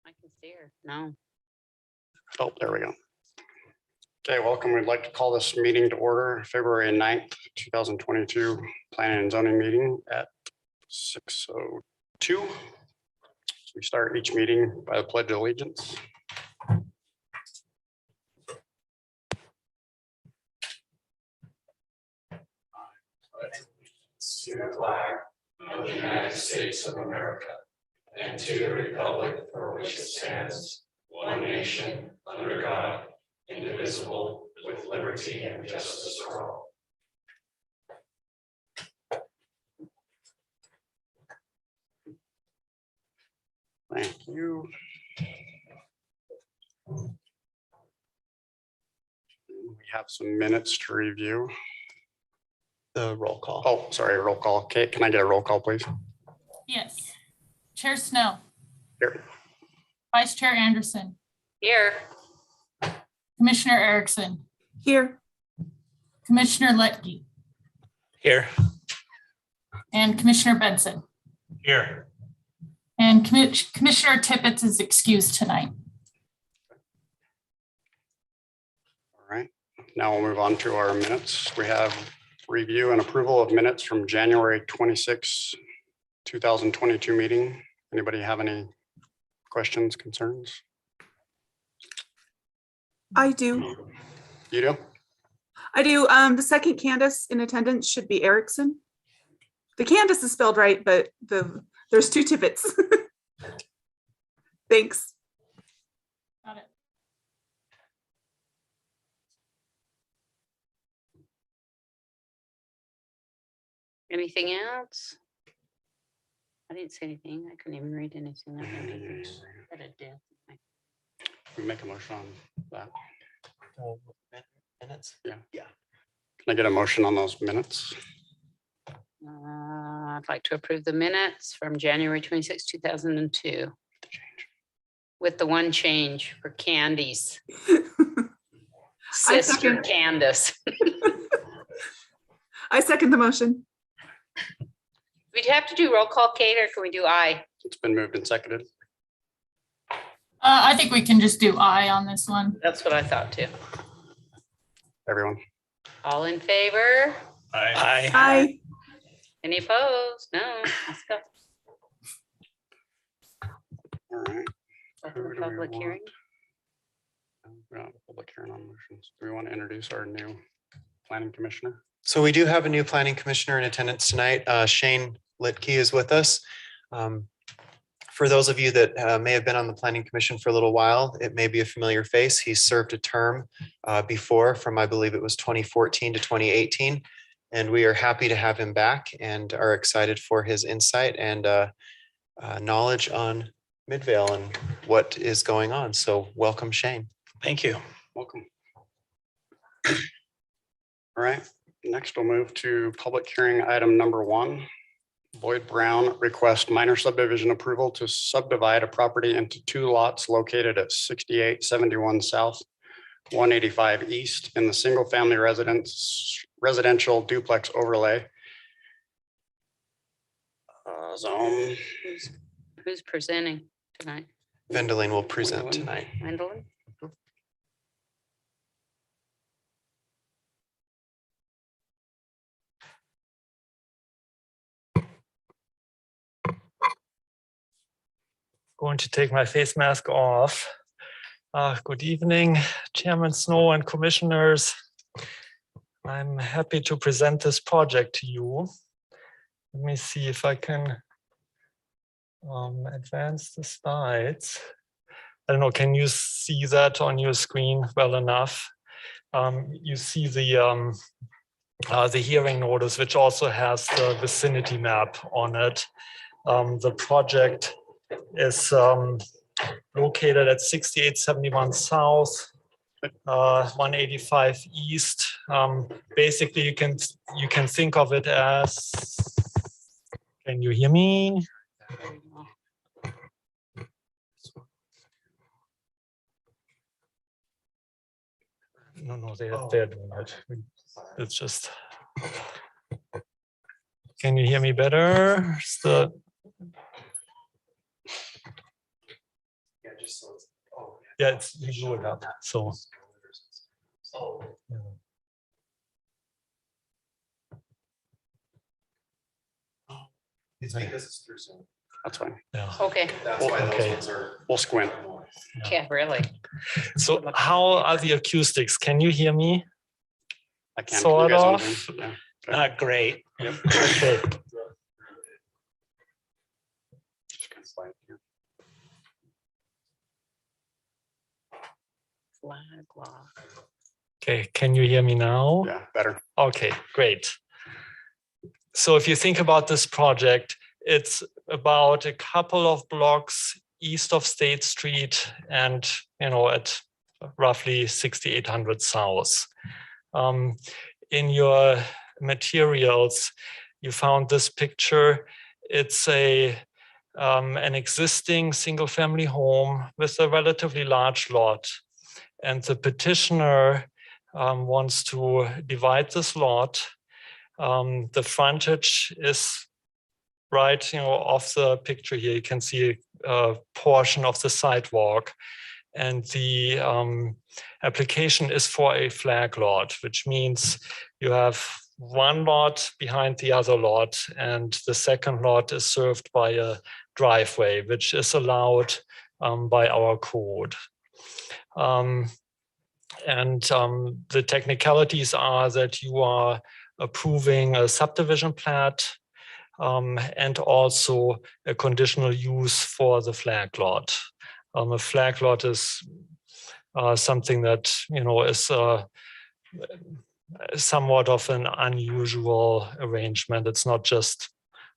I can see her. No. Oh, there we go. Okay, welcome. We'd like to call this meeting to order, February 9th, 2022, Planning and Zoning meeting at 6:02. We start each meeting by the Pledge of Allegiance. To the flag of the United States of America and to the republic for which it stands, one nation, under God, indivisible, with liberty and justice for all. Thank you. We have some minutes to review. The roll call. Oh, sorry, roll call. Okay, can I get a roll call, please? Yes. Chair Snow. Here. Vice Chair Anderson. Here. Commissioner Erickson. Here. Commissioner Litki. Here. And Commissioner Benson. Here. And Commissioner Tippett is excused tonight. All right, now we'll move on to our minutes. We have review and approval of minutes from January 26, 2022 meeting. Anybody have any questions, concerns? I do. You do? I do. The second Candace in attendance should be Erickson. The Candace is spelled right, but there's two Tippets. Thanks. Got it. Anything else? I didn't see anything. I couldn't even read anything. We make a motion on that. Minutes? Yeah. Can I get a motion on those minutes? I'd like to approve the minutes from January 26, 2002. With the one change for Candy's sister, Candace. I second the motion. We'd have to do roll call, Kate, or can we do aye? It's been moved and seconded. I think we can just do I on this one. That's what I thought too. Everyone. All in favor? Aye. Aye. Any opposed? No. Let's go. All right. Open Who the do we public want? hearing. We don't have a public hearing on motions. Do we want to introduce our new planning commissioner? So we do have a new planning commissioner in attendance tonight. Shane Litki is with us. For those of you that may have been on the planning commission for a little while, it may be a familiar face. He served a term before from, I believe it was 2014 to 2018. And we are happy to have him back and are excited for his insight and knowledge on Midvale and what is going on. So welcome, Shane. Thank you. Welcome. All right. Next, we'll move to public hearing item number 1. Boyd Brown requests minor subdivision approval to subdivide a property into 2 lots located at 6871 South, 185 East in the single-family residential duplex overlay zone. Who's presenting tonight? Vendeline will present tonight. Gwendolyn? Going to take my face mask off. Good evening, Chairman Snow and commissioners. I'm happy to present this project to you. Let me see if I can advance the slides. I don't know, can you see that on your screen well enough? You see the hearing notice, which also has the vicinity map on it. The project is located at 6871 South, 185 East. Basically, you can think of it as. Can you hear me? No, they're doing it. It's just. Can you hear me better? Yeah, it's you blew it up. So. Yeah. It's because it's through Zoom. That's fine. Yeah. Okay, That's why those Okay. ones are. We'll squint. yeah, really. So how are the acoustics? Can you hear me? I can. Sort You guys on of. Zoom? Yeah. Not great. Yep. Okay. Just gonna slide here. Flag lock. Okay. Can you hear me now? Yeah, better. Okay, great. So if you think about this project, it's about a couple of blocks east of State Street and, at roughly 6800 South. In your materials, you found this picture. It's an existing single-family home with a relatively large lot. And the petitioner wants to divide this lot. The frontage is right, off the picture here. You can see a portion of the sidewalk, and the application is for a flag lot, which means you have one lot behind the other lot, and the second lot is served by a driveway, which is allowed by our code. The technicalities are that you are approving a subdivision plat and also a conditional use for the flag lot. A flag lot is something that is somewhat of an unusual arrangement. It's not just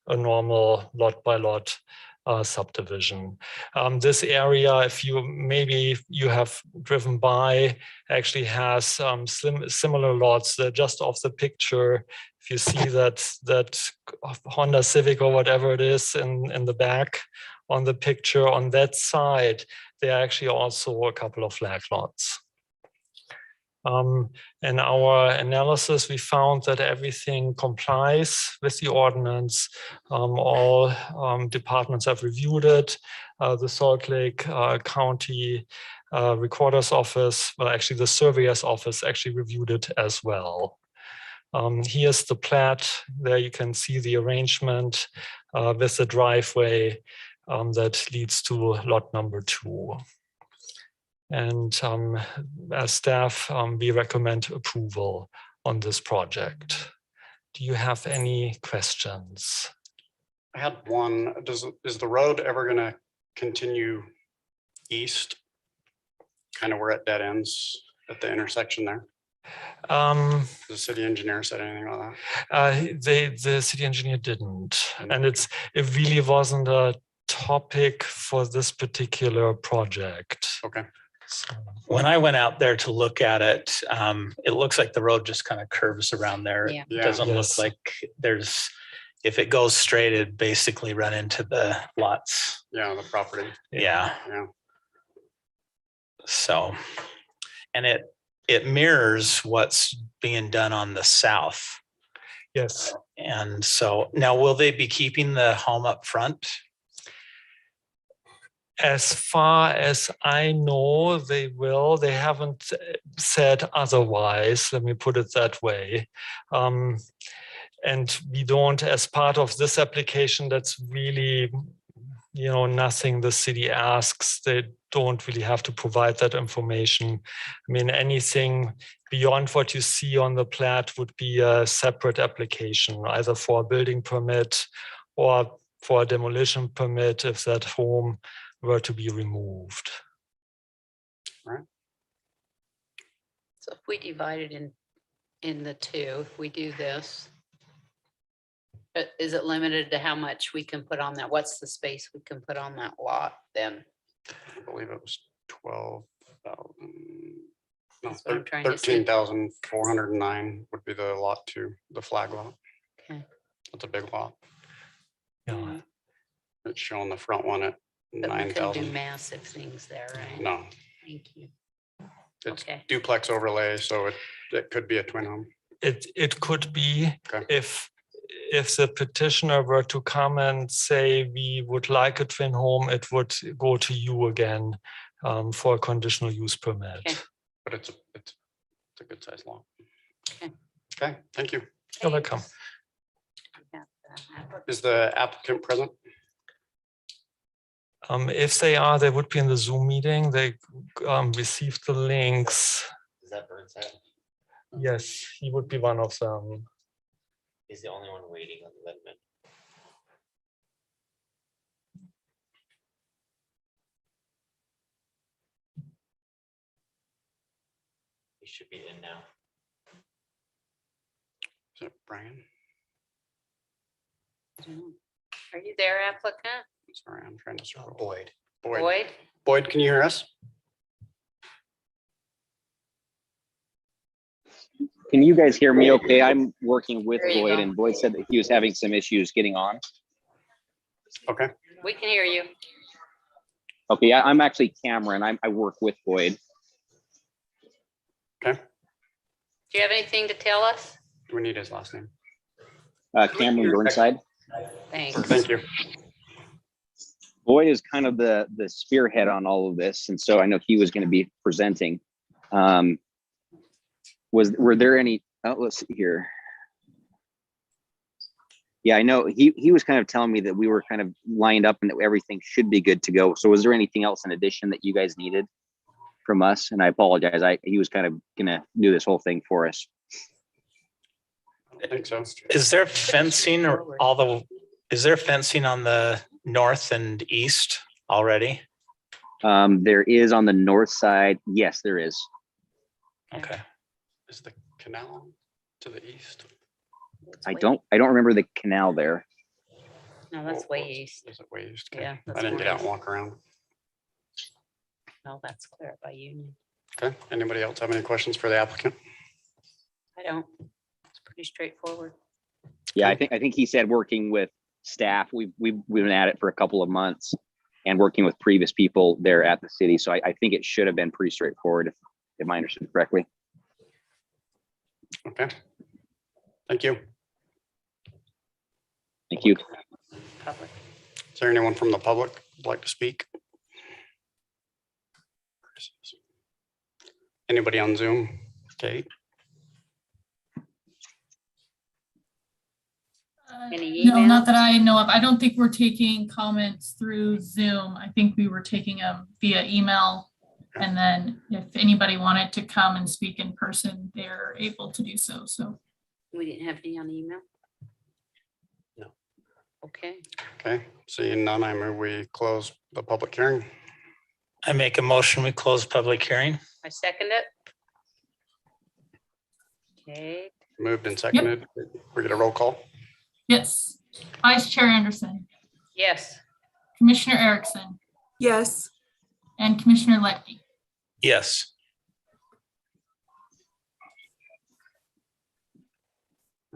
a normal lot by lot subdivision. This area, if you have driven by, actually has similar lots. They're just off the picture. If you see that Honda Civic or whatever it is in the back on the picture, on that side, there are actually also a couple of flag lots. In our analysis, we found that everything complies with the ordinance. All departments have reviewed it. The Salt Lake County Recorder's Office, well, actually the Surveyor's Office actually reviewed it as well. Here's the plat. There you can see the arrangement with the driveway that leads to lot number 2. And as staff, we recommend approval on this project. Do you have any questions? I had one. Is the road ever going to continue east? Kind of where it dead ends at the intersection there? The city engineer said anything about that? The city engineer didn't. And it really wasn't a topic for this particular project. Okay. So, When I went out there to look at it, it looks like the road just kind of curves around there. Yeah. It doesn't Yes. look like there's, if it goes straight, it'd basically run into the lots. Yeah, the property. Yeah. Yeah. So, and it mirrors what's being done on the south. yes. And so now will they be keeping the home up front? As far as I know, they will. They haven't said otherwise. Let me put it that way. And we don't, as part of this application, that's really, nothing the city asks. They don't really have to provide that information. I mean, anything beyond what you see on the plat would be a separate application, either for a building permit or for a demolition permit if that home were to be removed. So if we divide it in the two, if we do this, is it limited to how much we can put on that? What's the space we can put on that lot then? I believe it was 12,000. No, That's what I'm trying to see. 13,409 would be the lot two, the flag lot. Okay. That's a big lot. Yeah. It's showing the front one at But we couldn't do 9,000. massive things there, right? No, Thank you. it's Okay. duplex overlay, so it could be a twin home. It could be Okay. if the petitioner were to come and say we would like a twin home, it would go to you again for a conditional use permit. Okay. But it's a good sized lot. Okay. Okay, thank you. You're welcome. Is the applicant present? If they are, they would be in the Zoom meeting. They received the links. Is that Burnside? Yes, he would be one of them. He's the only one waiting on the amendment. He should be in now. Is it Brian? Are you there, applicant? Sorry, I'm trying to scroll. Boyd. Boyd. Boyd? Can you hear us? Can you guys hear me okay? I'm working with There you Boyd go. and Boyd said that he was having some issues getting on. Okay, We can hear you. Okay, I'm actually Cameron. I work with Boyd. okay. Do you have anything to tell us? Do we need his last name? Cameron Burnside. Thanks. Thank you. Boyd is kind of the spearhead on all of this. And so I know he was going to be presenting. Were there any, let's see here. Yeah, I know he was kind of telling me that we were kind of lined up and that everything should be good to go. So was there anything else in addition that you guys needed from us? And I apologize. He was kind of gonna do this whole thing for us. I think so. Is there fencing or is there fencing on the north and east already? There is on the north side. Yes, there is. Okay. Is the canal to the east? It's I way- don't remember the canal there. No, that's way east. Is it way east? Okay. Yeah. I that's didn't more get out east. and walk around. No, that's clear by Union. Okay, anybody else have any questions for the applicant? I don't. It's pretty straightforward. Yeah, I think he said working with staff. We've been at it for a couple of months and working with previous people there at the city. So I think it should have been pretty straightforward if I understood correctly. Okay. Thank you. Thank you. Public. Is there anyone from the public who'd like to speak? Anybody on Zoom? Kate? Any No, not emails? that I know of. I don't think we're taking comments through Zoom. I think we were taking them via email. And then if anybody wanted to come and speak in person, they're able to do so. So We didn't have any on email? No. Okay. Okay, seeing none, I move we close the public hearing. I make a motion, we close public hearing. I second it. Okay. Moved and seconded. We get a roll call. yes, Vice Chair Anderson, Yes. Commissioner Erickson, Yes. and Commissioner Letke. Yes.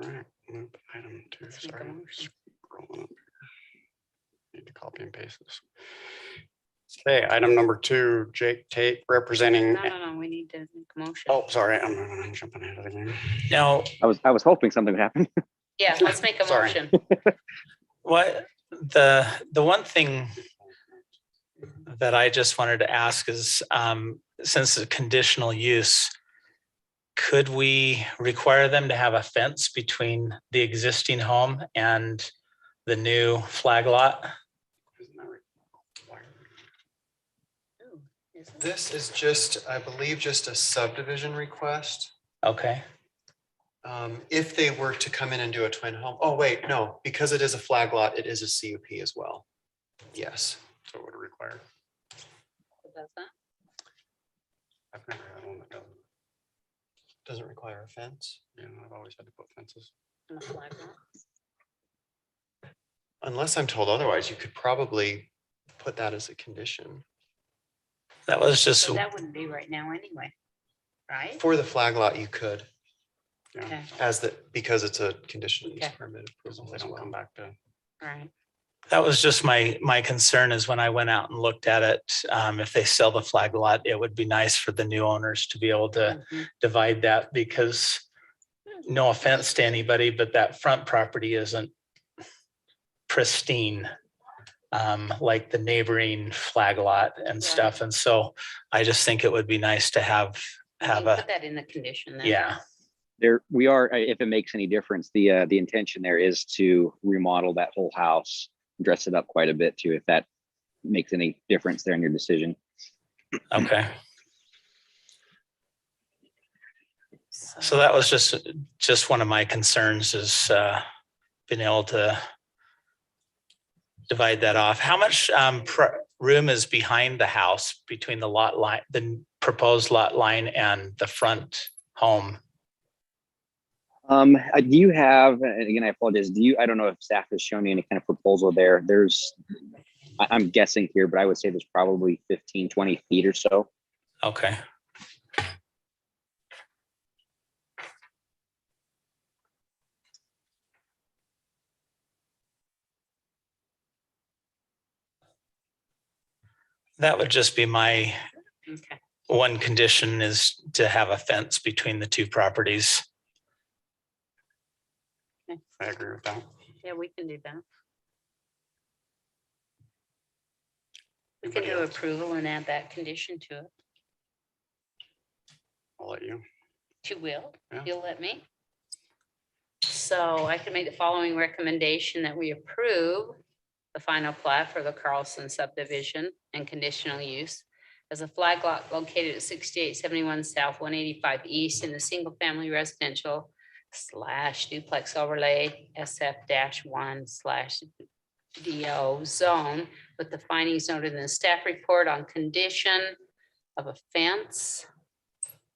All right, move to item 2. Let's make a Sorry, motion. scrolling up here. Need to copy and paste this. Okay, item number 2, Jake Tate representing. No, we need to make a motion. Oh, sorry, I'm jumping ahead of the game. Now, I was hoping something would happen. Yeah, let's make a Sorry. motion. what the one thing that I just wanted to ask is, since it's conditional use, could we require them to have a fence between the existing home and the new flag lot? Isn't that required? Ooh, is it? This is just, I believe, just a subdivision request. Okay, If they were to come in and do a twin home, oh, wait, no, because it is a flag lot, it is a CUP as well. Yes. So it would require. What does that? I've never had one that doesn't. Doesn't require a fence, I've always had to put fences. On the flag lot? unless I'm told otherwise. You could probably put that as a condition. that was just, So that wouldn't be right now anyway, right? For the flag lot, you could, Yeah, Okay, as the, because it's a conditional use Okay. permit as long approval as as they don't come well. back to. all right. that was just my concern is when I went out and looked at it, if they sell the flag lot, it would be nice for the new owners to be able to Mhm. divide that, because no offense to anybody, but that front property isn't pristine, like the neighboring flag lot and stuff. And so I just think it would be nice to have We can a, Put that in the condition then. yeah, There, we are, if it makes any difference, the intention there is to remodel that whole house, dress it up quite a bit too, if that makes any difference there in your decision. okay. So that was just one of my concerns is being able to divide that off. How much room is behind the house between the lot line, the proposed lot line and the front home? Do you have, and again, I apologize, I don't know if staff has shown you any kind of proposal there. I'm guessing here, but I would say there's probably 15, 20 feet or so. Okay. That would just be my Okay, one condition, is to have a fence between the two properties. I agree with that. yeah, we can do that. We can Anybody do else? approval and add that condition to it. I'll let you. You will, Yeah. you'll let me. So I can make the following recommendation that we approve the final plat for the Carlson subdivision and conditional use as a flag lot located at 6871 South 185 East in the single family residential / duplex overlay SF-1/DO zone with the findings noted in the staff report on condition of a fence.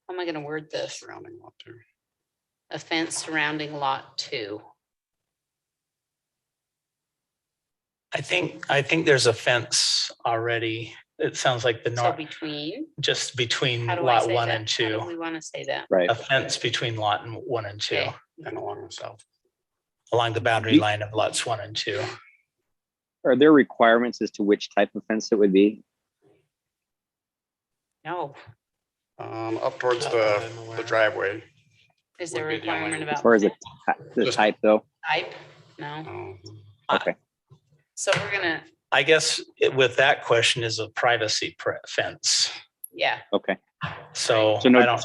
How am I going to word this? Surrounding lot 2. A fence surrounding lot 2. I think there's a fence already. It sounds like the So north, between, just between how do I lot say 1 that? and How do 2. we want to say that? Right. A fence between lot 1 and 2, Okay. And along the south. along the boundary line of lots 1 and 2. Are there requirements as to which type of fence it would be? No, Up towards Not that I'm the aware. driveway. is there a Would be the only- requirement As about far as the Just- type though? type? No, Um, Okay. so we're gonna, I guess with that question is a privacy fence. yeah, Okay. So So I don't,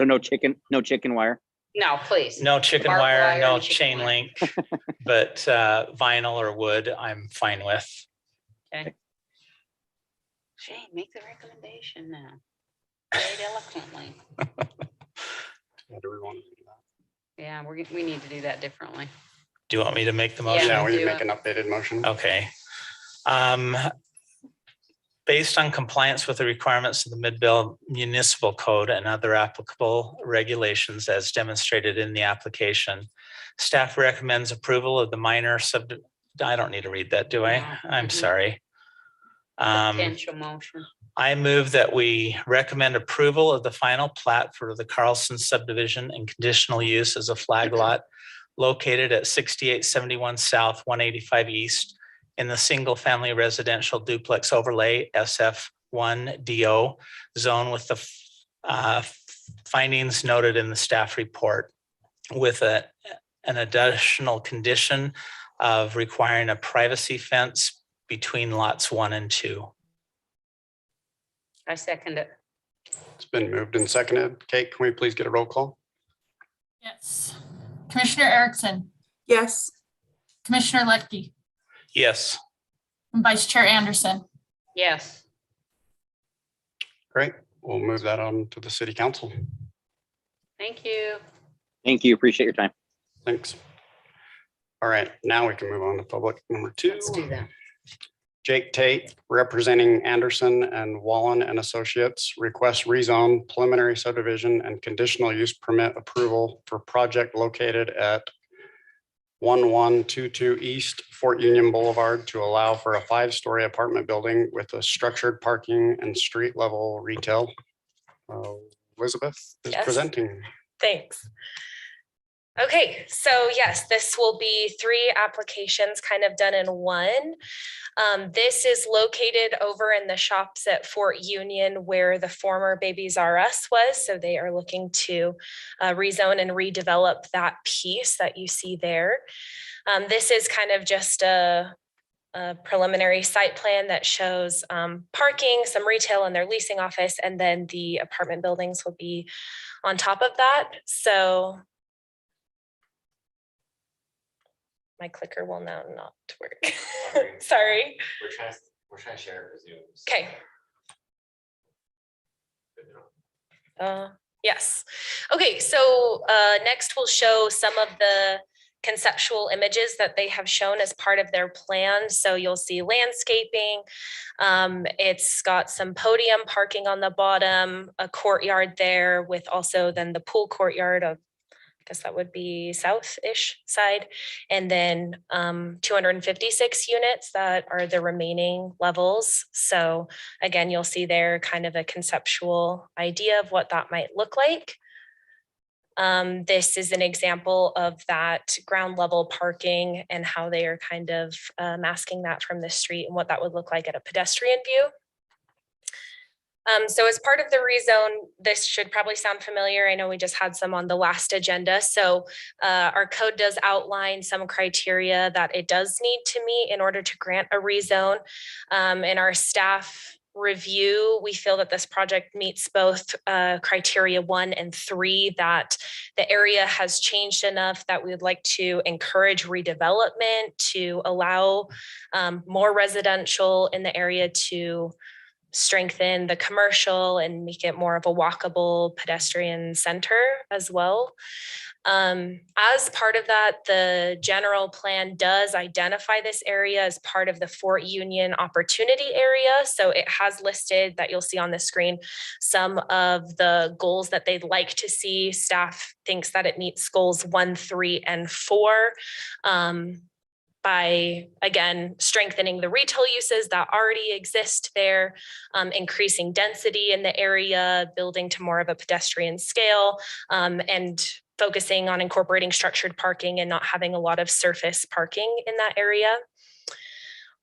no chicken wire? no, please. no chicken Barbed wire, wire no and chicken chain wire. link, but vinyl or wood, I'm fine with. Okay. Shane, make the recommendation now. Say it eloquently. yeah, do we want to do that? Yeah, we need to do that differently. Do you want me to make the Yeah. motion? Yeah, we do can make it. an updated motion. Okay. Based on compliance with the requirements of the Mid-Bill Municipal Code and other applicable regulations as demonstrated in the application, staff recommends approval of the minor I don't need to read that, do I? No. I'm Mhm. sorry. Potential motion. I move that we recommend approval of the final plat for the Carlson subdivision and conditional use as a flag lot located at 6871 South, 185 East in the single-family residential duplex overlay SF1 DO zone with the findings noted in the staff report with an additional condition of requiring a privacy fence between lots 1 and 2. I second it. It's been moved and seconded. Kate, can we please get a roll call? Yes. Commissioner Erickson, Yes. Commissioner Litki, Yes. and Vice Chair Anderson. Yes. Great. We'll move that on to the city council. Thank you. Thank you. Appreciate your time. Thanks. All right, now we can move on to public number 2. Let's do that. Jake Tate, representing Anderson and Wallen and Associates, requests rezone preliminary subdivision and conditional use permit approval for project located at 1122 East Fort Union Boulevard to allow for a 5-story apartment building with a structured parking and street level retail. Elizabeth is Yes. presenting. Thanks. Okay, so yes, this will be 3 applications kind of done in one. This is located over in the shops at Fort Union where the former Babies R Us was. So they are looking to rezone and redevelop that piece that you see there. This is kind of just a preliminary site plan that shows parking, some retail in their leasing office, and then the apartment buildings will be on top of that. So my clicker will now not work. Sorry. We're trying to share it with Zoom. Okay. Yes. Okay, so next we'll show some of the conceptual images that they have shown as part of their plan. So you'll see landscaping. It's got some podium parking on the bottom, a courtyard there with also then the pool courtyard of, I guess that would be south-ish side. And then 256 units that are the remaining levels. So again, you'll see there kind of a conceptual idea of what that might look like. This is an example of that ground level parking and how they are kind of masking that from the street and what that would look like at a pedestrian view. So as part of the rezone, this should probably sound familiar. I know we just had some on the last agenda. So our code does outline some criteria that it does need to meet in order to grant a rezone. In our staff review, we feel that this project meets both criteria 1 and 3, that the area has changed enough that we would like to encourage redevelopment to allow more residential in the area to strengthen the commercial and make it more of a walkable pedestrian center as well. As part of that, the general plan does identify this area as part of the Fort Union opportunity area. So it has listed, that you'll see on the screen, some of the goals that they'd like to see. Staff thinks that it meets goals 1, 3, and 4. By, again, strengthening the retail uses that already exist there, increasing density in the area, building to more of a pedestrian scale, and focusing on incorporating structured parking and not having a lot of surface parking in that area.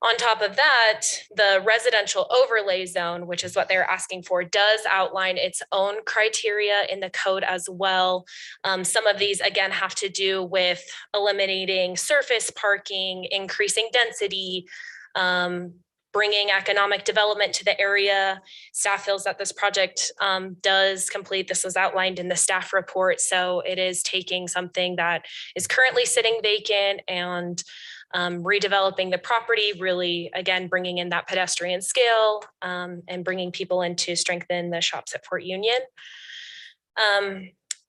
On top of that, the residential overlay zone, which is what they're asking for, does outline its own criteria in the code as well. Some of these, again, have to do with eliminating surface parking, increasing density, bringing economic development to the area. Staff feels that this project does complete, this was outlined in the staff report, so it is taking something that is currently sitting vacant and redeveloping the property, really, again, bringing in that pedestrian scale and bringing people in to strengthen the shops at Fort Union.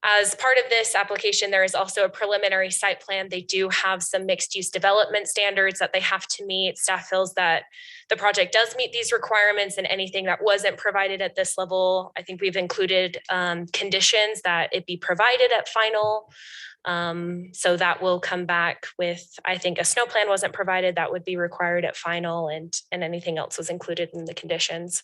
As part of this application, there is also a preliminary site plan. They do have some mixed use development standards that they have to meet. Staff feels that the project does meet these requirements, and anything that wasn't provided at this level, I think we've included conditions that it be provided at final So that will come back with, I think a snow plan wasn't provided, that would be required at final, and anything else was included in the conditions.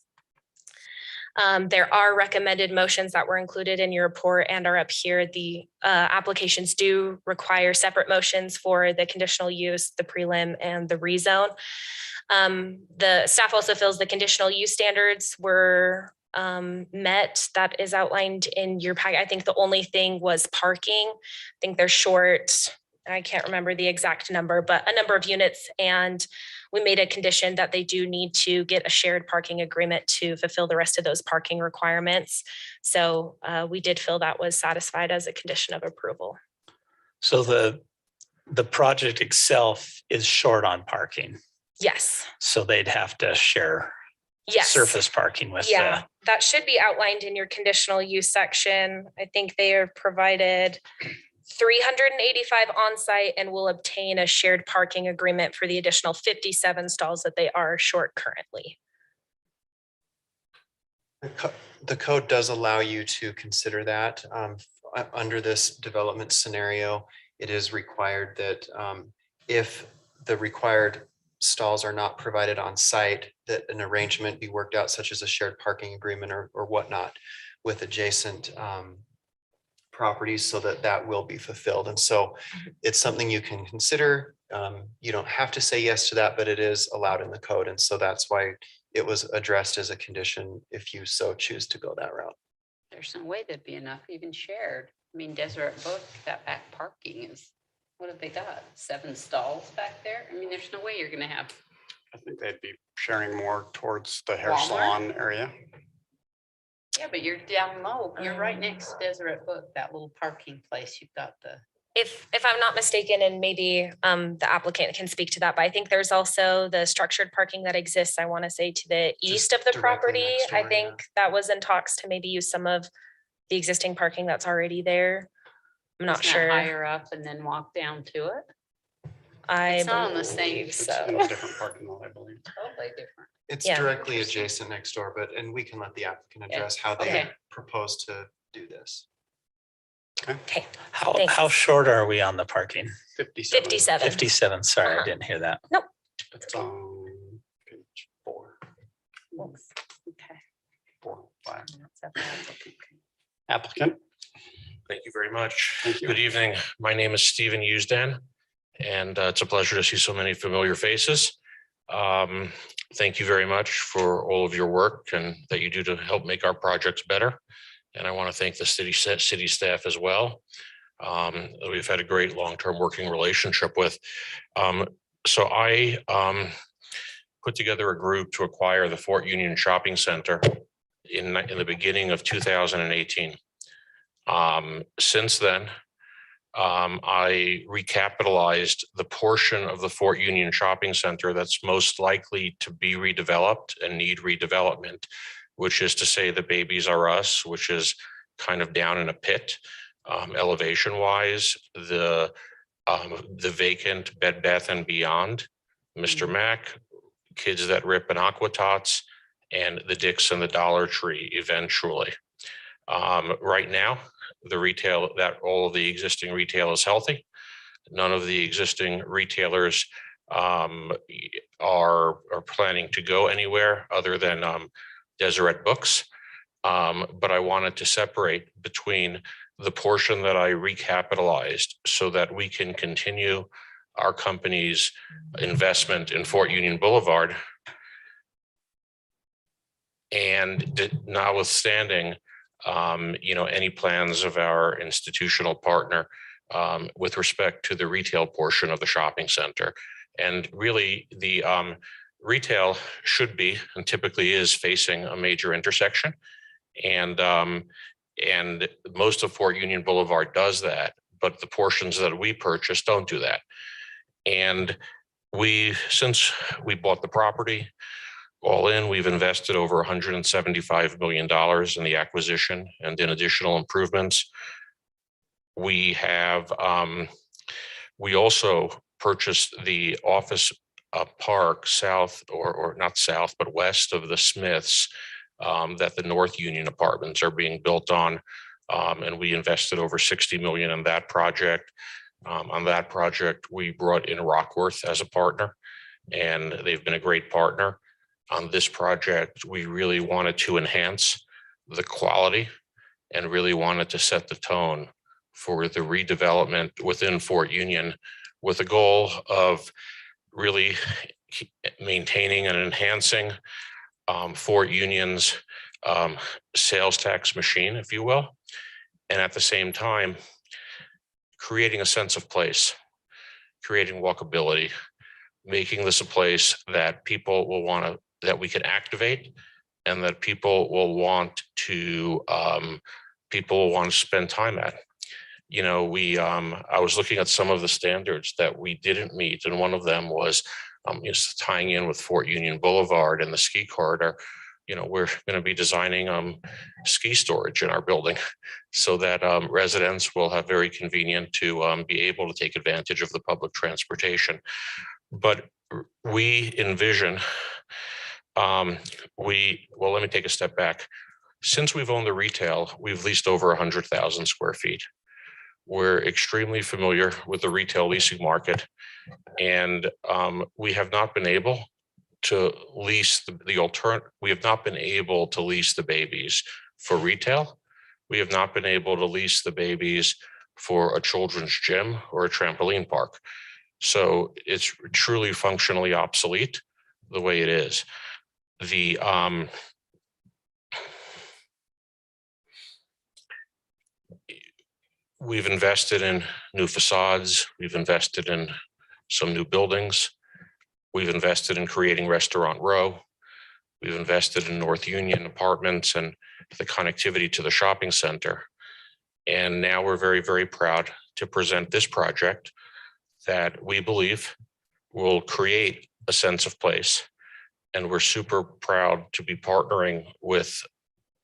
There are recommended motions that were included in your report and are up here. The applications do require separate motions for the conditional use, the prelim, and the rezone. The staff also feels the conditional use standards were met. That is outlined in your packet. I think the only thing was parking. I think they're short. I can't remember the exact number, but a number of units. And we made a condition that they do need to get a shared parking agreement to fulfill the rest of those parking requirements. So we did feel that was satisfied as a condition of approval. So the project itself is short on parking. Yes. So they'd have to share Yes. surface parking with Yeah, that should be outlined in your conditional use section. I think they are provided 385 on-site and will obtain a shared parking agreement for the additional 57 stalls that they are short currently. The code does allow you to consider that. Under this development scenario, it is required that if the required stalls are not provided on site, that an arrangement be worked out, such as a shared parking agreement or whatnot with adjacent properties, so that that will be fulfilled. And so it's something you can consider. You don't have to say yes to that, but it is allowed in the code. And so that's why it was addressed as a condition if you so choose to go that route. There's no way there'd be enough even shared. I mean, Deseret book, that back parking is, what have they got? 7 stalls back there? I mean, there's no way you're gonna have. I think they'd be sharing more towards the hair Walmart? salon area. Yeah, but you're down low. You're right next to Deseret book, that little parking place. You've got the. If I'm not mistaken, and maybe the applicant can speak to that, but I think there's also the structured parking that exists, I want to say to the east of the directly property. next I door, think yeah. that was in talks to maybe use some of the existing parking that's already there. I'm not Isn't that sure. higher up and then walk down to it. I It's not on the same, believe It's so. in a different parking lot, I believe. totally different. It's Yeah. directly adjacent next door, and we can let the applicant Yeah. address how they Okay. propose to do this. Okay, How Thanks. short are we on the parking? 57. 57. 57, sorry, I Uh-huh. didn't hear that. It's on page 4, Oops. Okay. 4, 5. That's up there. Okay. Applicant, Thank you very much. Thank you. Good evening. My name is Stephen Usdan, and it's a pleasure to see so many familiar faces. Thank you very much for all of your work and that you do to help make our projects better. And I want to thank the city staff as well. We've had a great long-term working relationship with. So I put together a group to acquire the Fort Union Shopping Center in the beginning of 2018. Since then, I recapitalized the portion of the Fort Union Shopping Center that's most likely to be redeveloped and need redevelopment, which is to say the Babies R Us, which is kind of down in a pit, elevation wise, the vacant Bed Bath and Beyond, Mr. Mac, Kids That Rip and Aqua Tots, and the Dick's and the Dollar Tree eventually. Right now, the retail, that all of the existing retail is healthy. None of the existing retailers are planning to go anywhere other than Deseret Books. But I wanted to separate between the portion that I recapitalized so that we can continue our company's investment in Fort Union Boulevard. And notwithstanding, any plans of our institutional partner with respect to the retail portion of the shopping center. And really the retail should be, and typically is, facing a major intersection. And most of Fort Union Boulevard does that, but the portions that we purchase don't do that. And since we bought the property, all in, we've invested over $175 million in the acquisition and in additional improvements. We have, we also purchased the office park south, or not south, but west of the Smiths, that the North Union apartments are being built on. And we invested over 60 million in that project. On that project, we brought in Rockworth as a partner, and they've been a great partner. On this project, we really wanted to enhance the quality and really wanted to set the tone for the redevelopment within Fort Union with a goal of really maintaining and enhancing Fort Union's sales tax machine, if you will, and at the same time, creating a sense of place, creating walkability, making this a place that people will want to, that we can activate, and that people will want to spend time at. You know, I was looking at some of the standards that we didn't meet, and one of them was just tying in with Fort Union Boulevard and the ski corridor. You know, we're going to be designing ski storage in our building so that residents will have very convenient to be able to take advantage of the public transportation. But we envision, well, let me take a step back. Since we've owned the retail, we've leased over 100,000 square feet. We're extremely familiar with the retail leasing market, and we have not been able to lease we have not been able to lease the babies for retail. We have not been able to lease the babies for a children's gym or a trampoline park. So it's truly functionally obsolete the way it is. We've invested in new facades. We've invested in some new buildings. We've invested in creating Restaurant Row. We've invested in North Union apartments and the connectivity to the shopping center. And now we're very, very proud to present this project that we believe will create a sense of place. And we're super proud to be partnering with,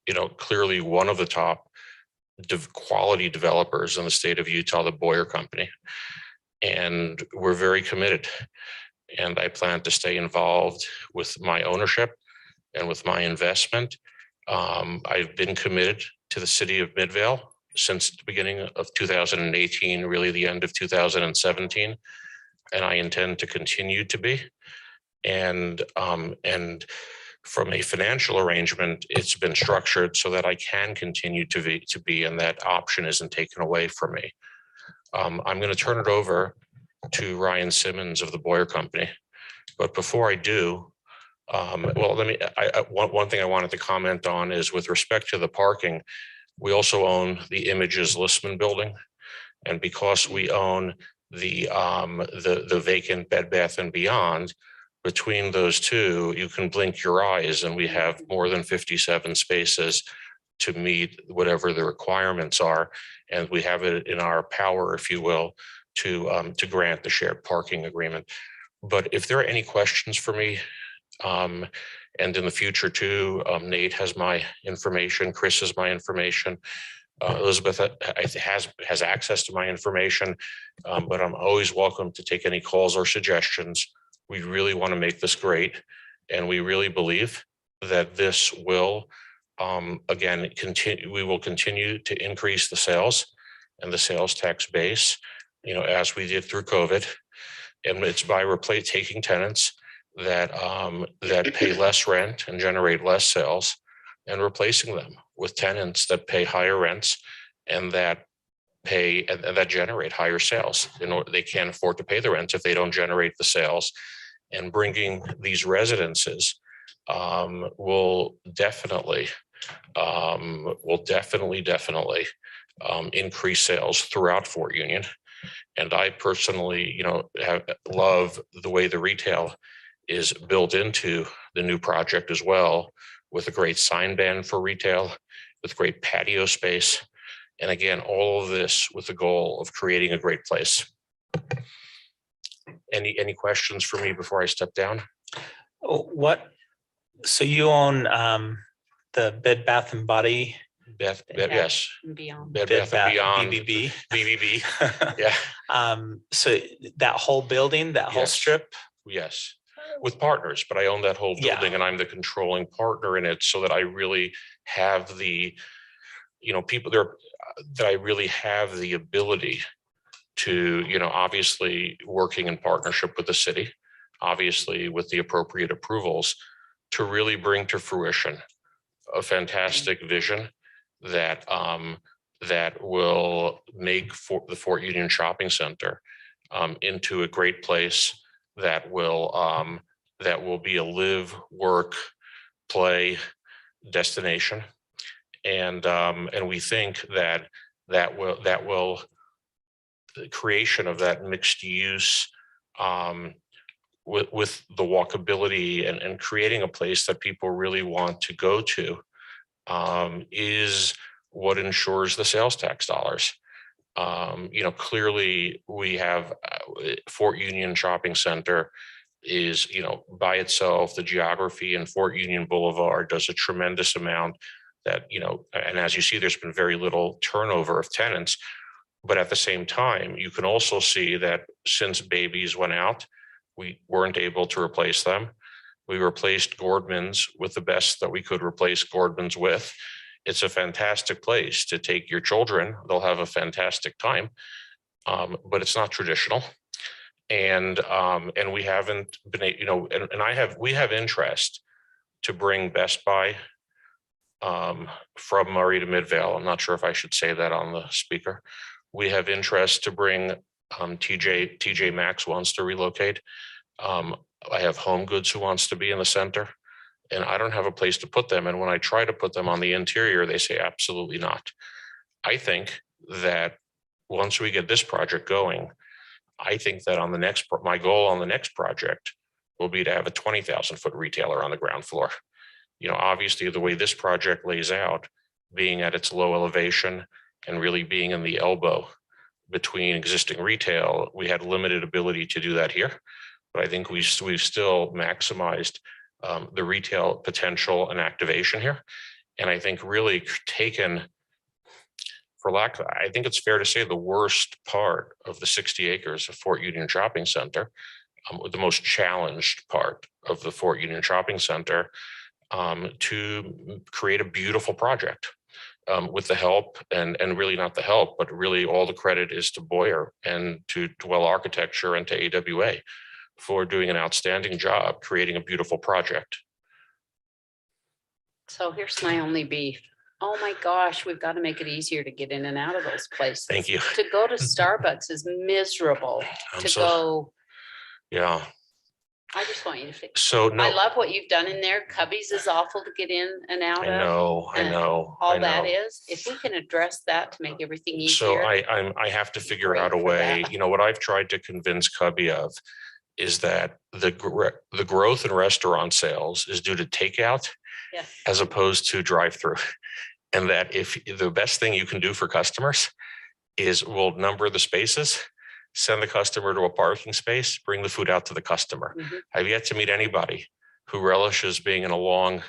you know, clearly one of the top quality developers in the state of Utah, the Boyer Company. And we're very committed. And I plan to stay involved with my ownership and with my investment. I've been committed to the city of Midvale since the beginning of 2018, really the end of 2017. And I intend to continue to be. And from a financial arrangement, it's been structured so that I can continue to be, and that option isn't taken away from me. I'm going to turn it over to Ryan Simmons of the Boyer Company. But before I do, well, one thing I wanted to comment on is with respect to the parking, we also own the Images Listman building. And because we own the vacant Bed Bath & Beyond, between those two, you can blink your eyes and we have more than 57 spaces to meet whatever the requirements are. And we have it in our power, if you will, to grant the shared parking agreement. But if there are any questions for me, and in the future too, Nate has my information, Chris has my information, Elizabeth has access to my information, but I'm always welcome to take any calls or suggestions. We really want to make this great, and we really believe that this will, again, we will continue to increase the sales and the sales tax base, you know, as we did through COVID. And it's by taking tenants that pay less rent and generate less sales, and replacing them with tenants that pay higher rents and that generate higher sales. You know, they can't afford to pay the rent if they don't generate the sales. And bringing these residences will definitely increase sales throughout Fort Union. And I personally, you know, love the way the retail is built into the new project as well, with a great sign ban for retail, with great patio space. And again, all of this with the goal of creating a great place. Any questions for me before I step down? So you own the Bed Bath and Body? Yes. Beyond. Bed Bath and Beyond. BBB. Yeah. So that whole building, that whole Yes. strip? Yes, with partners, but I own that whole Yeah. building and I'm the controlling partner in it, so that I really have the people there that I really have the ability to, obviously working in partnership with the city, obviously with the appropriate approvals, to really bring to fruition a fantastic vision that that will make the Fort Union Shopping Center into a great place that will be a live, work, play destination. And we think that the creation of that mixed use with the walkability and creating a place that people really want to go to is what ensures the sales tax dollars. Clearly we have Fort Union Shopping Center is, by itself, the geography in Fort Union Boulevard does a tremendous amount that, and as you see, there's been very little turnover of tenants. But at the same time, you can also see that since babies went out, we weren't able to replace them. We replaced Gordman's with the best that we could replace Gordman's with. It's a fantastic place to take your children. They'll have a fantastic time, but it's not traditional. And we haven't been, we have interest to bring Best Buy from Murray to Midvale. I'm not sure if I should say that on the speaker. We have interest to bring TJ Maxx wants to relocate. I have Home Goods who wants to be in the center, and I don't have a place to put them. And when I try to put them on the interior, they say absolutely not. I think that once we get this project going, I think that on the next, my goal on the next project will be to have a 20,000 foot retailer on the ground floor. Obviously the way this project lays out, being at its low elevation and really being in the elbow between existing retail, we had limited ability to do that here. But I think we've still maximized the retail potential and activation here. And I think really taken, I think it's fair to say the worst part of the 60 acres of Fort Union Shopping Center, the most challenged part of the Fort Union Shopping Center, to create a beautiful project with the help and really not the help, but really all the credit is to Boyer and to Dwell Architecture and to AWA for doing an outstanding job creating a beautiful project. So here's my only beef. Oh my gosh, we've got to make it easier to get in and out of those places. Thank you. To go to Starbucks is miserable. Yeah. I just want you to fix. So no, I love what you've done in there. Cubbies is awful to get in and out of. I know. All that is. If we can address that to make everything easier. So I have to figure out a way. What I've tried to convince Cubby of is that the growth in restaurant sales is due to takeout as opposed to drive-through. And that if the best thing you can do for customers is we'll number the spaces, send the customer to a parking space, bring the food out to the customer. I've yet to meet anybody who relishes being in a long,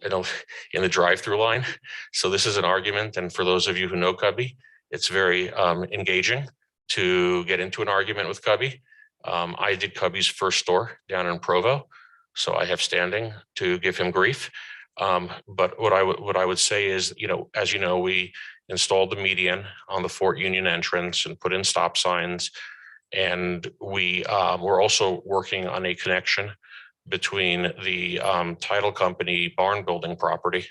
in the drive-through line. So this is an argument. And for those of you who know Cubby, it's very engaging to get into an argument with Cubby. I did Cubby's first store down in Provo, so I have standing to give him grief. But what I would say is, as you know, we installed the median on the Fort Union entrance and put in stop signs. And we're also working on a connection between the title company barn building property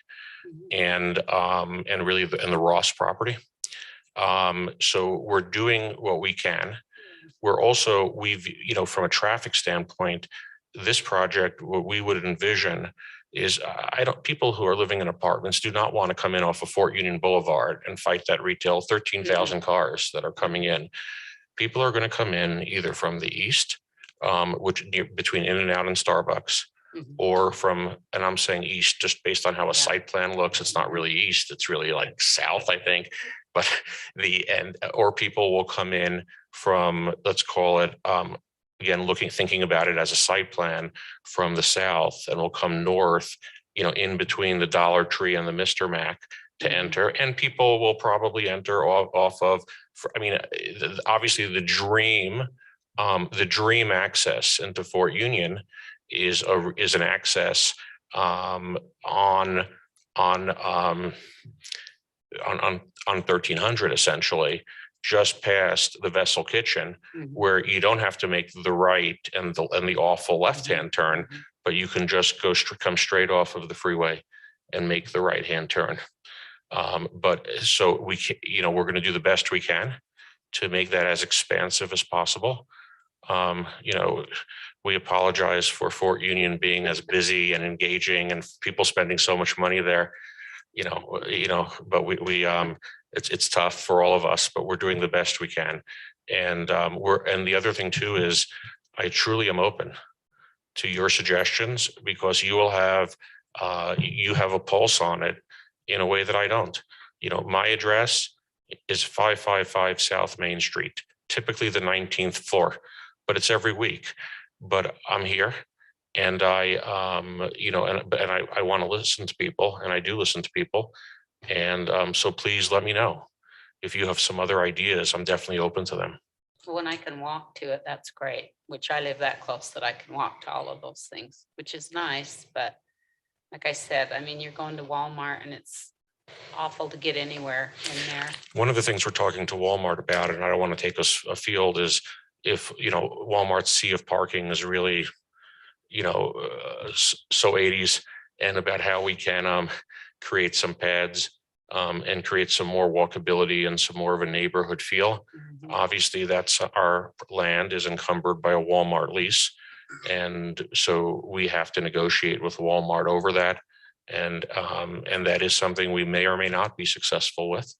and really the Ross property. So we're doing what we can. We're also, from a traffic standpoint, this project, what we would envision is people who are living in apartments do not want to come in off of Fort Union Boulevard and fight that retail 13,000 cars that are coming in. People are going to come in either from the east, which between In-N-Out and Starbucks, or from, and I'm saying east just based on how a site plan looks. It's not really east, it's really like south, I think. But or people will come in from, let's call it, again, thinking about it as a site plan from the south, and will come north, in between the Dollar Tree and the Mr. Mac to enter. And people will probably enter off of, obviously the dream access into Fort Union is an access on on 1300 essentially, just past the Vessel Kitchen, where you don't have to make the right and the awful left-hand turn, but you can just come straight off of the freeway and make the right-hand turn. But so we can, we're going to do the best we can to make that as expansive as possible. We apologize for Fort Union being as busy and engaging and people spending so much money there, but we it's tough for all of us, but we're doing the best we can. And and the other thing too is I truly am open to your suggestions, because you will have you have a pulse on it in a way that I don't. My address is 555 South Main Street, typically the 19th floor, but it's every week. But I'm here, and I want to listen to people, and I do listen to people. And so please let me know if you have some other ideas. I'm definitely open to them. When I can walk to it, that's great, which I live that close that I can walk to all of those things, which is nice. But like I said, I mean, you're going to Walmart and it's awful to get anywhere in there. One of the things we're talking to Walmart about, and I don't want to take us afield, is if, Walmart's sea of parking is really, so 80s, and about how we can create some pads and create some more walkability and some more of a neighborhood feel. Obviously, that's our land is encumbered by a Walmart lease. And so we have to negotiate with Walmart over that. And that is something we may or may not be successful with.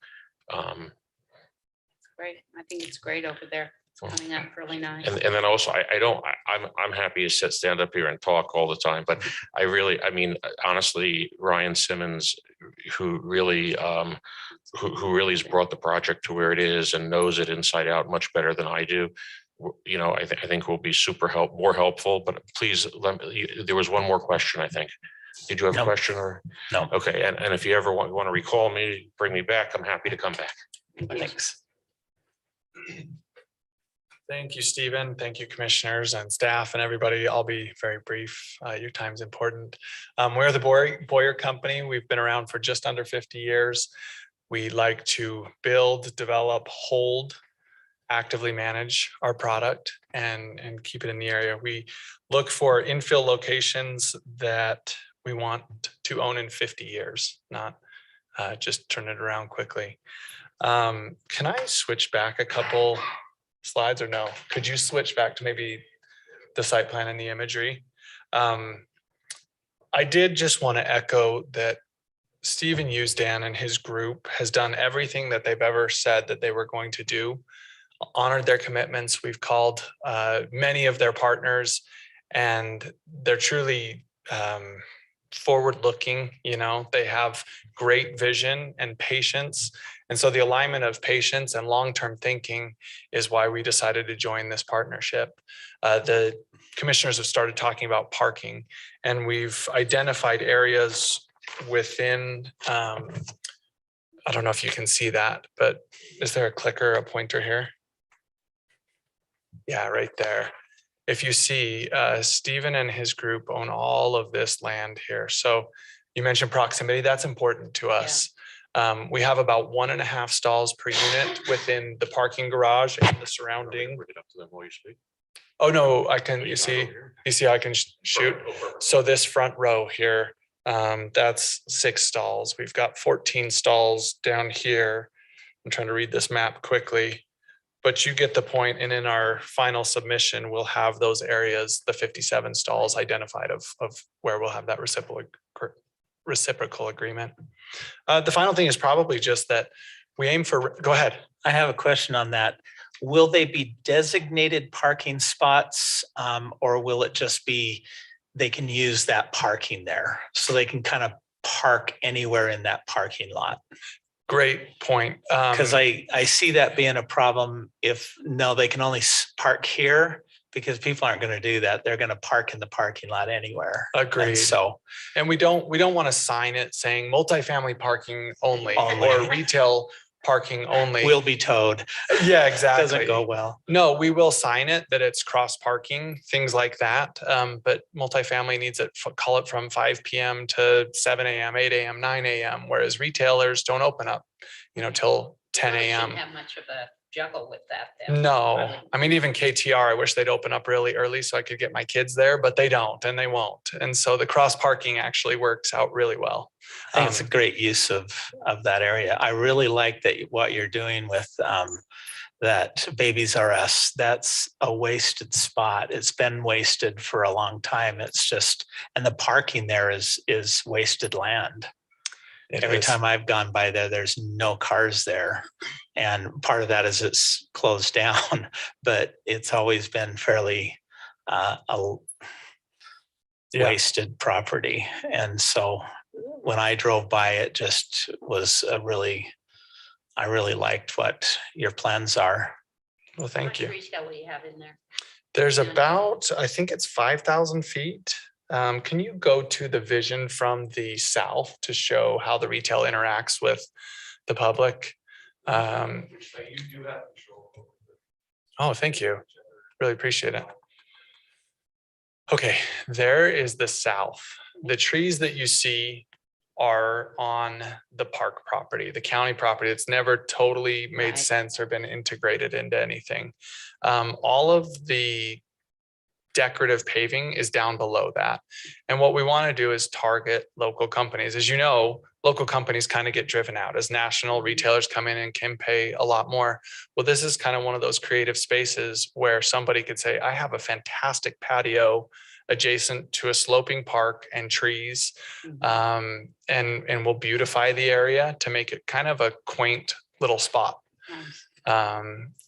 Great. I think it's great over there. It's coming up really nice. And then also, I'm happy to stand up here and talk all the time, but honestly, Ryan Simmons, who really has brought the project to where it is and knows it inside out much better than I do. I think will be more helpful, but please, there was one more question, I think. Did you have a question or? No. Okay. And if you ever want to recall me, bring me back, I'm happy to come back. Thanks. Thank you, Stephen. Thank you, commissioners and staff and everybody. I'll be very brief. Your time's important. We're the Boyer Company. We've been around for just under 50 years. We like to build, develop, hold, actively manage our product and keep it in the area. We look for infill locations that we want to own in 50 years, not just turn it around quickly. Can I switch back a couple slides or no? Could you switch back to maybe the site plan and the imagery? I did just want to echo that Stephen Usdan and his group has done everything that they've ever said that they were going to do, honored their commitments. We've called many of their partners, and they're truly forward-looking. They have great vision and patience. And so the alignment of patience and long-term thinking is why we decided to join this partnership. The commissioners have started talking about parking, and we've identified areas within, I don't know if you can see that, but is there a clicker, a pointer here? Yeah, right there. If you see, Stephen and his group own all of this land here. So you mentioned proximity, that's important to us. We have about 1.5 stalls per unit within the parking garage and the surrounding. Oh, no, I can, you see, I can shoot. So this front row here, that's 6 stalls. We've got 14 stalls down here. I'm trying to read this map quickly, but you get the point. And in our final submission, we'll have those areas, the 57 stalls identified of where we'll have that reciprocal agreement. The final thing is probably just that we aim for, go ahead. I have a question on that. Will they be designated parking spots, or will it just be they can use that parking there so they can kind of park anywhere in that parking lot? Great point. Because I see that being a problem if they can only park here, because people aren't going to do that. They're going to park in the parking lot anywhere. Agreed. And we don't want to sign it saying multifamily parking only. Or retail parking only. Will be towed. Yeah, exactly. Doesn't go well. No, we will sign it that it's cross parking, things like that. But multifamily needs it, call it from 5 p.m. to 7 a.m., 8 a.m., 9 a.m., whereas retailers don't open up till 10 Really a.m. shouldn't have much of a juggle with that then. No, I mean, even KTR, I wish they'd open up really early so I could get my kids there, but they don't and they won't. And so the cross parking actually works out really well. I think it's a great use of that area. I really like that what you're doing with that Babies R Us. That's a wasted spot. It's been wasted for a long time. It's just, and the parking there is wasted land. Every time I've gone by there, there's no cars there. And part of that is it's closed down, but it's always been fairly wasted property. And so when I drove by, it just was I really liked what your plans are. Well, How thank much you. retail will you have in there? There's Yeah. about, I think it's 5,000 feet. Can you go to the vision from the south to show how the retail interacts with the public? Oh, thank you. Really appreciate it. Okay, there is the south. The trees that you see are on the park property, the county property. It's never totally made Right. sense or been integrated into anything. All of the decorative paving is down below that. And what we want to do is target local companies. As you know, local companies kind of get driven out as national retailers come in and can pay a lot more. Well, this is kind of one of those creative spaces where somebody could say, I have a fantastic patio adjacent to a sloping park and trees, and we'll beautify the area to make it kind of a quaint little spot.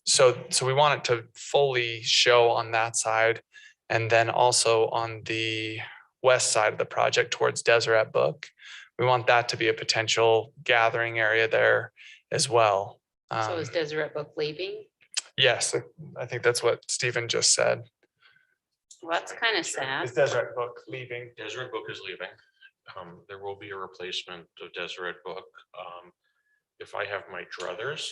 So we want it to fully show on that side. And then also on the west side of the project towards Deseret Book, we want that to be a potential gathering area there as well. So is Deseret Book leaving? Yes, I think that's what Stephen just said. Well, that's kind of sad. Is Deseret Book leaving? Deseret Book is leaving. There will be a replacement of Deseret Book. If I have my druthers,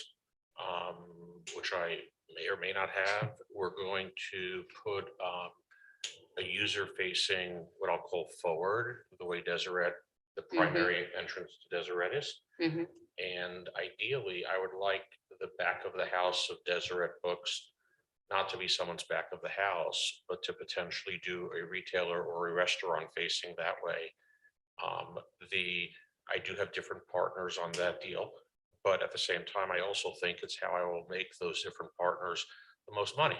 which I may or may not have, we're going to put a user-facing, what I'll call forward, the way Deseret, the primary entrance to Deseret is. Mhm. And ideally, I would like the back of the house of Deseret Books not to be someone's back of the house, but to potentially do a retailer or a restaurant facing that way. I do have different partners on that deal, but at the same time, I also think it's how I will make those different partners the most money.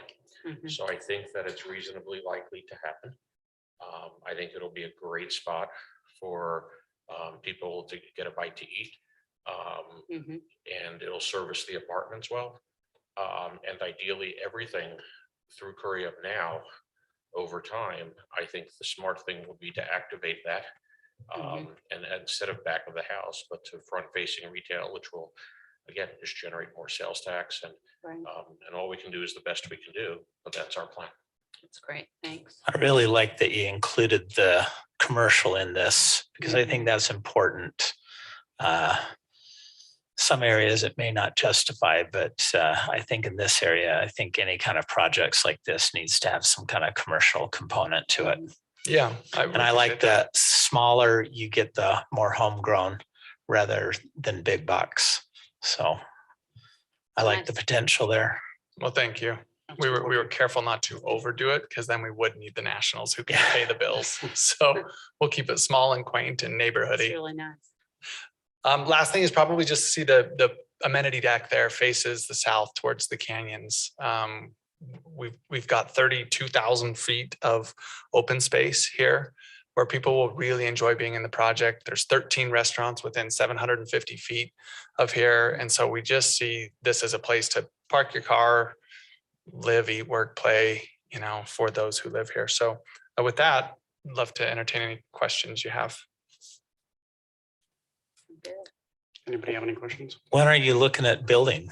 So I think that it's reasonably likely to happen. I think it'll be a great spot for people to get a bite to eat. And it'll service the apartments well. And ideally, everything through Curry Up Now over time, I think the smart thing would be to activate that. And instead of back of the house, but to front facing retail, which will again just generate more sales tax, and all we can do is the best we can do, but that's our plan. That's great, thanks. I really like that you included the commercial in this because I think that's important. Some areas it may not justify, but I think in this area, I think any kind of projects like this needs to have some kind of commercial component to it. Yeah. And I like that smaller you get, the more homegrown rather than big box. So I like the potential there. Well, thank you. We were careful not to overdo it because then we would need the nationals who can pay the bills. So we'll keep it small and quaint and It's neighborhoody. really nice. Last thing is probably just to see the amenity deck there faces the south towards the canyons. We've got 32,000 feet of open space here where people will really enjoy being in the project. There's 13 restaurants within 750 feet of here. And so we just see this as a place to park your car, live, eat, work, play, for those who live here. So with that, I'd love to entertain any questions you have. Anybody have any questions? When are you looking at building?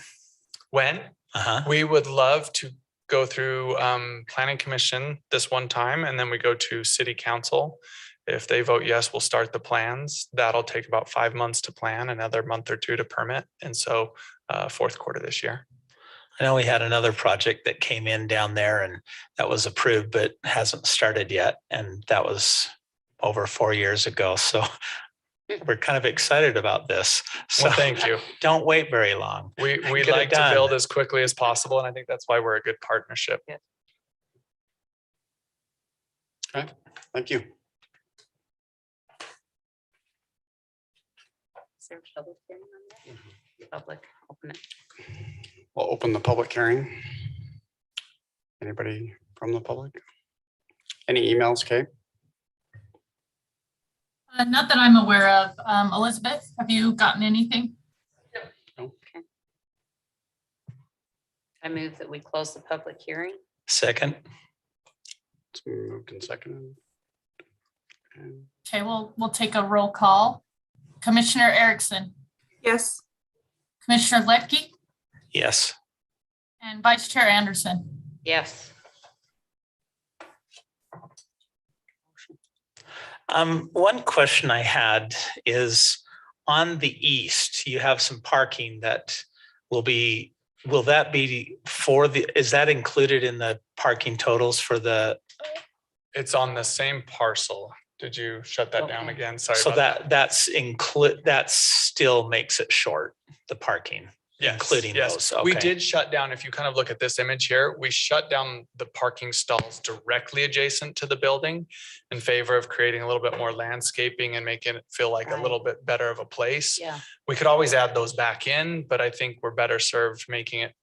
When? We would love to go through planning commission this one time, and then we go to city council. If they vote yes, we'll start the plans. That'll take about 5 months to plan, another month or two to permit. And so fourth quarter this year. I know we had another project that came in down there and that was approved, but hasn't started yet. And that was over 4 years ago. So we're kind of excited about this. So Well, thank you. don't wait very long. We Get it like to done. build as quickly as possible, and I think that's why we're a good partnership. Okay, thank you. Is there a public hearing on that? Public, open it. We'll open the public hearing. Anybody from the public? Any emails, Kate? Not that I'm aware of. Elizabeth, have you gotten anything? I move that we close the public hearing. Second, It's moved and seconded. And Okay, we'll take a roll call. Commissioner Erickson, Yes. Commissioner Letke, yes. and Vice Chair Anderson. Yes. One question I had is on the east, you have some parking that will that be is that included in the parking totals for the, It's on the same parcel. Did you shut that down Okay. again? Sorry. so about that still makes it short, the parking, Yes, including yes. those. We Okay. did shut down, if you kind of look at this image here, we shut down the parking stalls directly adjacent to the building in favor of creating a little bit more landscaping and making it feel like a little bit better of a place. Yeah. We could always add those back in, but I think we're better served making it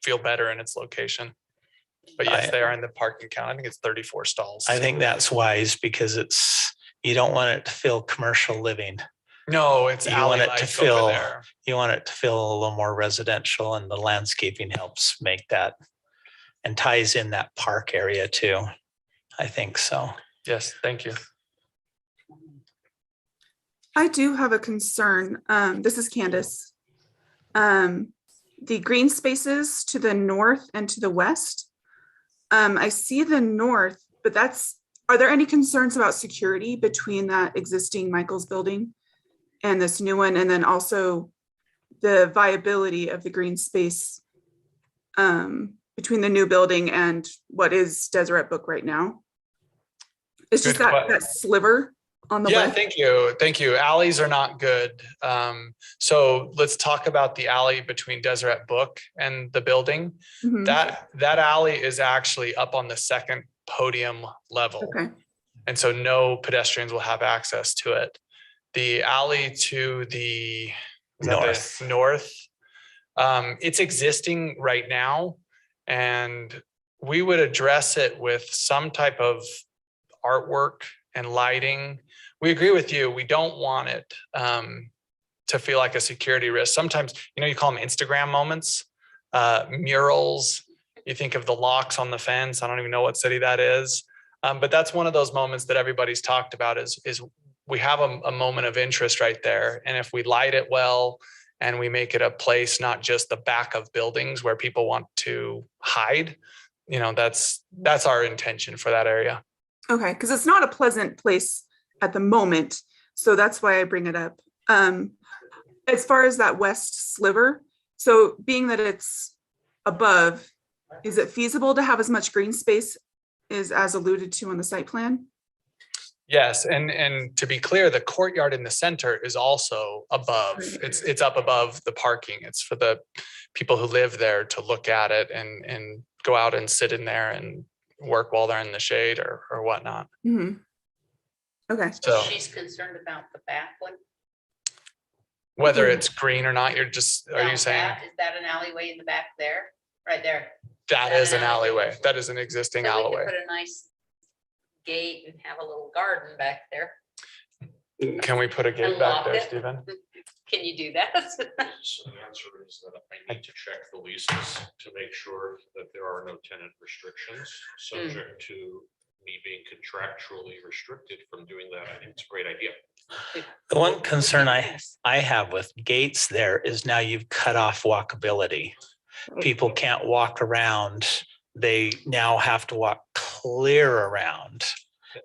feel better in its location. But yes, they are in the parking count. I think it's 34 stalls. I think that's wise because you don't want it to feel commercial living. No, it's You alley want it to life over feel, there. you want it to feel a little more residential, and the landscaping helps make that and ties in that park area too. I think so. Yes, thank you. I do have a concern. This is Candace. The green spaces to the north and to the west. I see the north, but are there any concerns about security between that existing Michael's building and this new one? And then also the viability of the green space between the new building and what is Deseret Book right now? It's just Good that sliver on the Yeah, west. thank you. Thank you. Alleys are not good. So let's talk about the alley between Deseret Book and the building. Mhm. That alley is actually up on the second podium level. Okay. And so no pedestrians will have access to it. The alley to the north, it's existing right now. And we would address it with some type of artwork and lighting. We agree with you. We don't want it to feel like a security risk. Sometimes, you call them Instagram moments, murals. You think of the locks on the fence. I don't even know what city that is. But that's one of those moments that everybody's talked about is we have a moment of interest right there. And if we light it well and we make it a place, not just the back of buildings where people want to hide, that's our intention for that area. Okay, because it's not a pleasant place at the moment, so that's why I bring it up. As far as that west sliver, so being that it's above, is it feasible to have as much green space as alluded to on the site plan? Yes, and to be clear, the courtyard in the center is also above. It's up above the parking. It's for the people who live there to look at it and go out and sit in there and work while they're in the shade or whatnot. Mhm. Okay. So She's concerned about the back one. whether it's green or not, are you saying Is that an alleyway in the back there? Right there. that is an alleyway? That is an existing So we could alleyway. put a nice gate and have a little garden back there. Can we put a gate And back lock there, it. Stephen? Can you do that? So the answer is that I need to check the leases to make sure that there are no tenant restrictions, subject to me being contractually restricted from doing that. I think it's a great idea. The one concern I have with gates there is now you've cut off walkability. People can't walk around. They now have to walk clear around.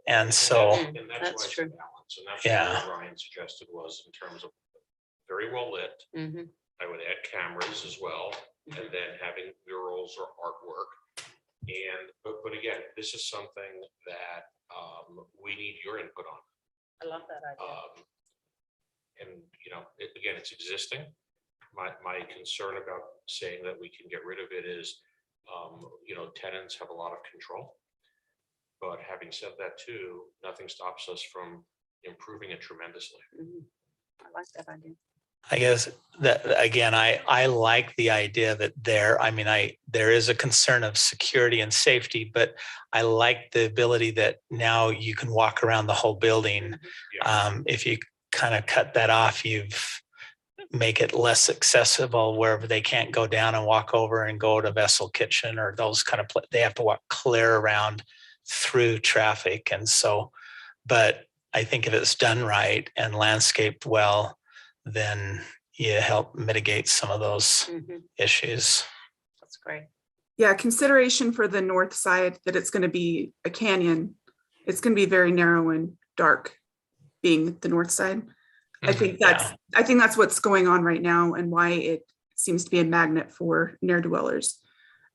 And so, And That's why it's true. a balance. And that's Yeah. what Ryan suggested was in terms of very well lit. Mhm. I would add cameras as well, and then having murals or artwork. But again, this is something that we need your input on. I love that idea. And, again, it's existing. My concern about saying that we can get rid of it is, tenants have a lot of control. But having said that too, nothing stops us from improving it tremendously. I like that idea. I guess that, again, I like the idea that there is a concern of security and safety, but I like the ability that now you can walk around the whole building. If you kind of cut that off, make it less accessible wherever they can't go down and walk over and go to Vessel Kitchen or those kind of, they have to walk clear around through traffic. And so, but I think if it's done right and landscaped well, then you help mitigate some of those issues. That's great. Yeah, consideration for the north side that it's going to be a canyon. It's going to be very narrow and dark, being the north side. I think that's what's going on right now and why it seems to be a magnet for ne'er dwellers.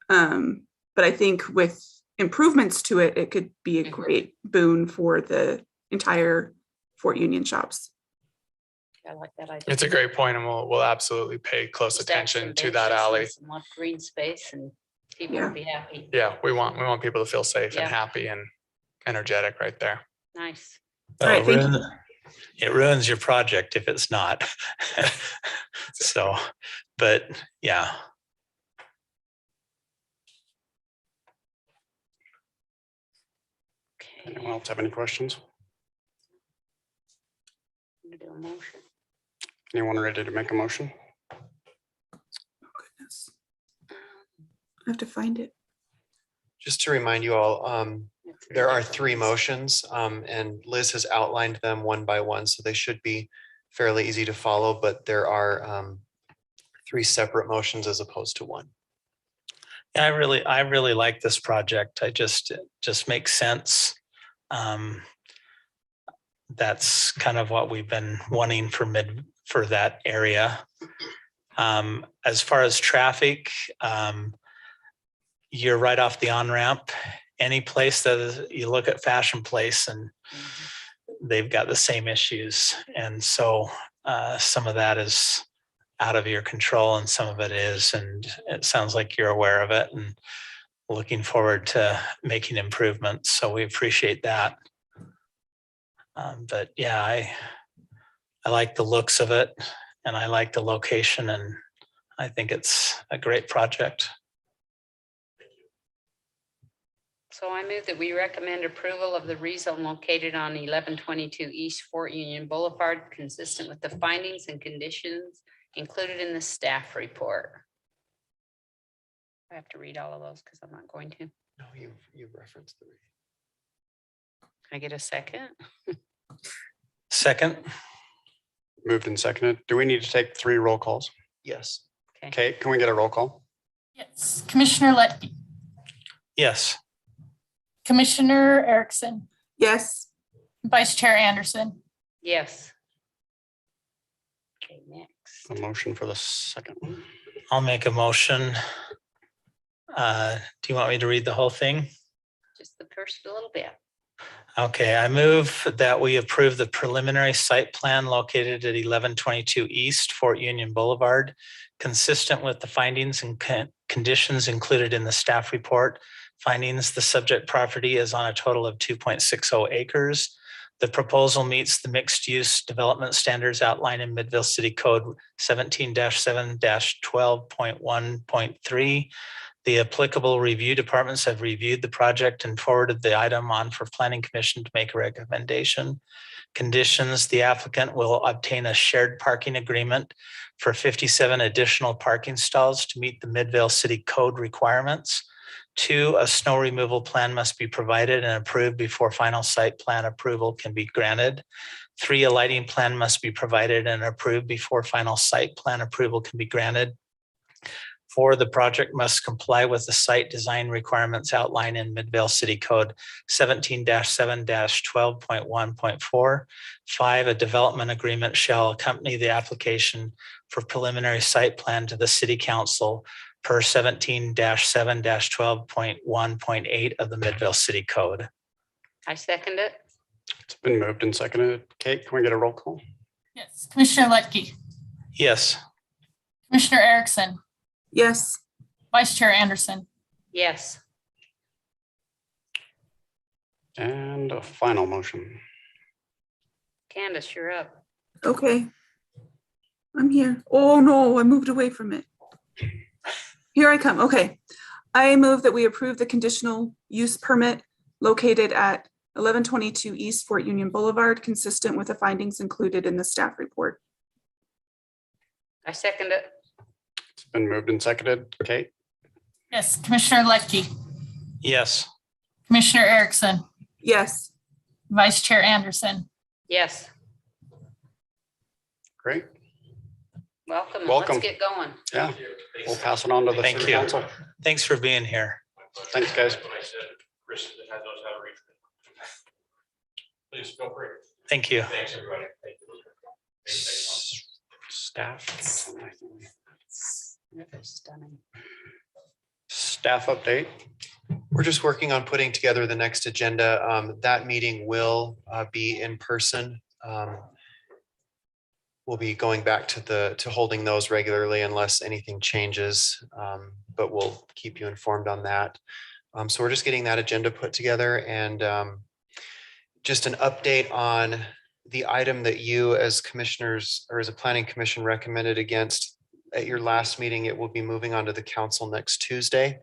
But I think with improvements to it, it could be a great boon for the entire Fort Union shops. I like that idea. It's a great point, and we'll absolutely pay close Just add attention some to that benches and alley. some more green space and people will be happy. Yeah, we want people to feel safe Yeah. and happy and energetic right there. Nice. All right, thank you. It ruins your project if it's not. So, but yeah. Okay. Anyone else have any questions? I'm gonna do a motion. Anyone ready to make a motion? Goodness. I have to find it. Just to remind you all, there are 3 motions, and Liz has outlined them one by one, so they should be fairly easy to follow, but there are 3 separate motions as opposed to 1. I really like this project. It just makes sense. That's kind of what we've been wanting for that area. As far as traffic, you're right off the on-ramp. Any place that you look at Fashion Place and they've got the same issues. And so some of that is out of your control and some of it is, and it sounds like you're aware of it and looking forward to making improvements. So we appreciate that. But yeah, I like the looks of it and I like the location, and I think it's a great project. So I move that we recommend approval of the rezone located on 1122 East Fort Union Boulevard, consistent with the findings and conditions included in the staff report. I have to read all of those because I'm not going to. No, you referenced the. Can I get a second? Second. Moved and seconded. Do we need to take 3 roll calls? Yes. Okay. Kate, can we get a roll call? Yes, Commissioner Letke, Yes. Commissioner Erickson, Yes. Vice Chair Anderson. Yes. Okay, next. A motion for the second one. I'll make a motion. Do you want me to read the whole thing? Just the first little bit. Okay, I move that we approve the preliminary site plan located at 1122 East Fort Union Boulevard, consistent with the findings and conditions included in the staff report. Findings: the subject property is on a total of 2.60 acres. The proposal meets the mixed-use development standards outlined in Midvale City Code 17-7-12.1.3. The applicable review departments have reviewed the project and forwarded the item on for Planning Commission to make a recommendation. Conditions: the applicant will obtain a shared parking agreement for 57 additional parking stalls to meet the Midvale City Code requirements. 2, a snow removal plan must be provided and approved before final site plan approval can be granted. 3, a lighting plan must be provided and approved before final site plan approval can be granted. 4, the project must comply with the site design requirements outlined in Midvale City Code 17-7-12.1.4. 5, a development agreement shall accompany the application for preliminary site plan to the City Council per 17-7-12.1.8 of the Midvale City Code. I second it. It's been moved and seconded. Kate, can we get a roll call? Yes, Commissioner Letke, Yes. Commissioner Erickson, Yes. Vice Chair Anderson. Yes. And a final motion. Candace, you're up. Okay. I'm here. Oh, no, I moved away from it. Here I come. Okay. I move that we approve the conditional use permit located at 1122 East Fort Union Boulevard, consistent with the findings included in the staff report. I second it. It's been moved and seconded. Kate? Yes, Commissioner Letke, Yes. Commissioner Erickson, Yes. Vice Chair Anderson. Yes. Great. Welcome. and Welcome. Let's get going. Yeah, we'll pass it on to the Thank city you. council. Thanks for being here. Thanks, guys. When I said Chris knows how to reach me. Please feel free. Thank you. Thanks, everybody. Thank you. Staff. They're stunning. Staff update. We're just working on putting together the next agenda. That meeting will be in person. We'll be going back to holding those regularly unless anything changes, but we'll keep you informed on that. So we're just getting that agenda put together and just an update on the item that you as commissioners or as a planning commission recommended against at your last meeting. It will be moving on to the council next Tuesday.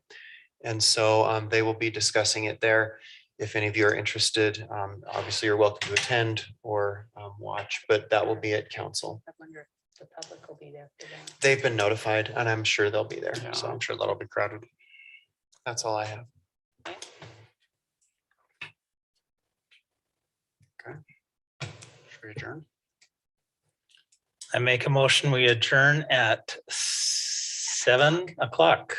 And so they will be discussing it there. If any of you are interested, obviously you're welcome to attend or watch, but that will be at council. I wonder if the public will be there for that. They've been notified and I'm sure they'll be there. Yeah, So I'm sure that'll be crowded. that's all I have. Should we adjourn? I make a motion, we adjourn at 7 o'clock.